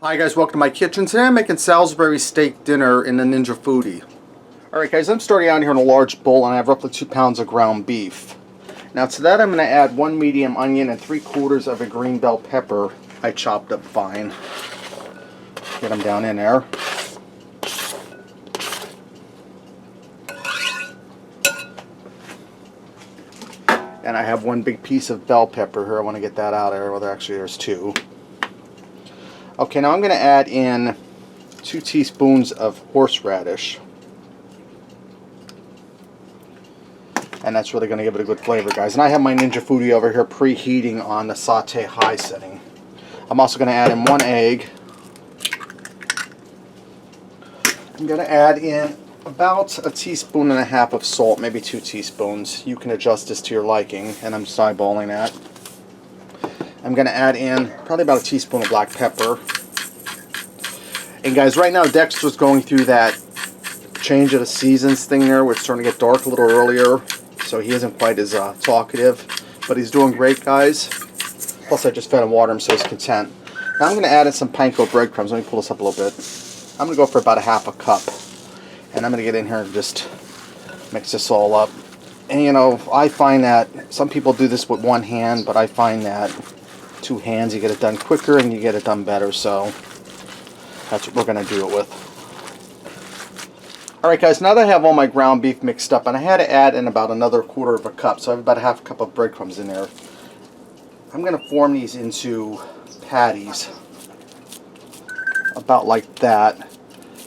Hi guys, welcome to my kitchen. Today I'm making Salisbury steak dinner in the Ninja Foodi. Alright guys, I'm starting out here in a large bowl and I have roughly 2 pounds of ground beef. Now to that I'm going to add 1 medium onion and 3/4 of a green bell pepper I chopped up fine. Get them down in there. And I have 1 big piece of bell pepper here. I want to get that out of there. Well, actually there's 2. Okay, now I'm going to add in 2 teaspoons of horseradish. And that's really going to give it a good flavor, guys. And I have my Ninja Foodi over here preheating on the saute high setting. I'm also going to add in 1 egg. I'm going to add in about 1.5 teaspoons of salt, maybe 2 teaspoons. You can adjust this to your liking, and I'm just eyeballing that. I'm going to add in probably about 1 teaspoon of black pepper. And guys, right now Dexter's going through that change of the seasons thing there where it's starting to get dark a little earlier. So he isn't quite as talkative. But he's doing great, guys. Plus I just fed him water, so he's content. Now I'm going to add in some panko breadcrumbs. Let me pull this up a little bit. I'm going to go for about 1/2 cup. And I'm going to get in here and just mix this all up. And you know, I find that some people do this with 1 hand, but I find that 2 hands you get it done quicker and you get it done better, so that's what we're going to do it with. Alright guys, now that I have all my ground beef mixed up, and I had to add in about another 1/4 cup, so I have about 1/2 cup of breadcrumbs in there. I'm going to form these into patties, about like that.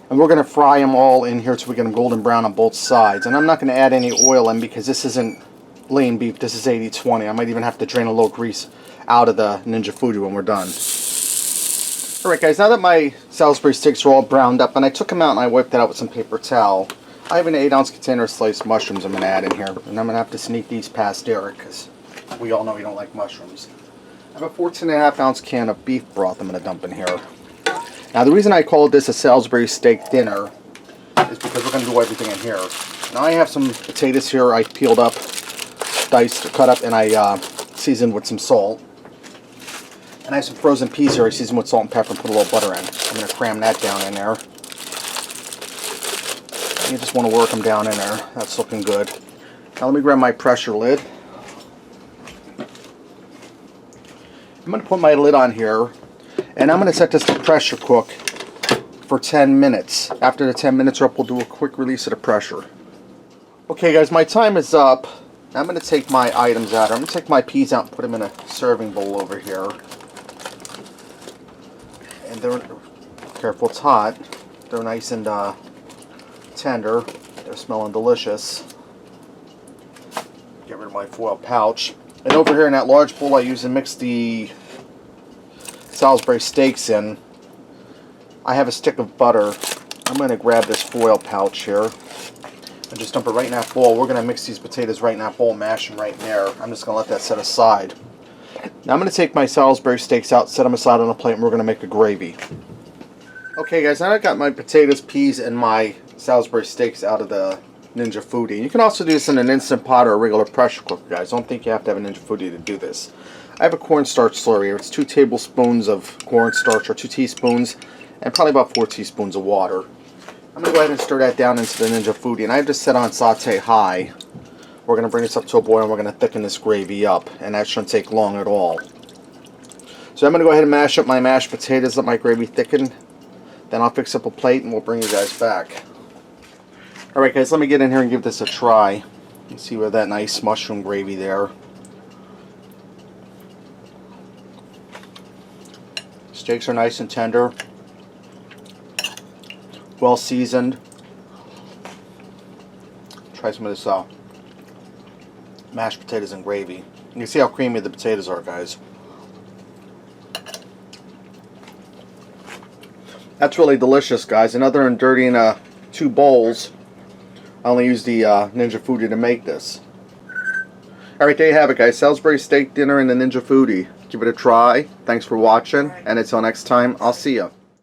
And we're going to fry them all in here till we get them golden brown on both sides. And I'm not going to add any oil in because this isn't lean beef, this is 80/20. I might even have to drain a little grease out of the Ninja Foodi when we're done. Alright guys, now that my Salisbury steaks are all browned up, and I took them out and I wiped it out with some paper towel, I have an 8-ounce container of sliced mushrooms I'm going to add in here. And I'm going to have to sneak these past Derek because we all know he don't like mushrooms. I have a 14.5-ounce can of beef broth I'm going to dump in here. Now the reason I called this a Salisbury steak dinner is because we're going to do everything in here. Now I have some potatoes here I peeled up, diced, cut up, and I seasoned with some salt. And I have some frozen peas here I seasoned with salt and pepper and put a little butter in. I'm going to cram that down in there. You just want to work them down in there. That's looking good. Now let me grab my pressure lid. I'm going to put my lid on here. And I'm going to set this to pressure cook for 10 minutes. After the 10 minutes are up, we'll do a quick release of the pressure. Okay guys, my time is up. Now I'm going to take my items out. I'm going to take my peas out and put them in a serving bowl over here. And they're, careful, it's hot. They're nice and tender. They're smelling delicious. Get rid of my foil pouch. And over here in that large bowl I use to mix the Salisbury steaks in, I have a stick of butter. I'm going to grab this foil pouch here and just dump it right in that bowl. We're going to mix these potatoes right in that bowl, mash them right in there. I'm just going to let that set aside. Now I'm going to take my Salisbury steaks out, set them aside on a plate, and we're going to make a gravy. Okay guys, now I've got my potatoes, peas, and my Salisbury steaks out of the Ninja Foodi. You can also do this in an Instant Pot or a regular pressure cooker, guys. Don't think you have to have a Ninja Foodi to do this. I have a cornstarch slurry here. It's 2 tablespoons of cornstarch, or 2 teaspoons, and probably about 4 teaspoons of water. I'm going to go ahead and stir that down into the Ninja Foodi, and I have just set on saute high. We're going to bring this up to a boil, and we're going to thicken this gravy up, and that shouldn't take long at all. So I'm going to go ahead and mash up my mashed potatoes, let my gravy thicken. Then I'll fix up a plate, and we'll bring you guys back. Alright guys, let me get in here and give this a try. You see with that nice mushroom gravy there. Steaks are nice and tender, well seasoned. Try some of this mashed potatoes and gravy. You can see how creamy the potatoes are, guys. That's really delicious, guys. And other than dirtying 2 bowls, I only use the Ninja Foodi to make this. Alright, there you have it, guys. Salisbury steak dinner in the Ninja Foodi. Give it a try. Thanks for watching, and until next time, I'll see ya.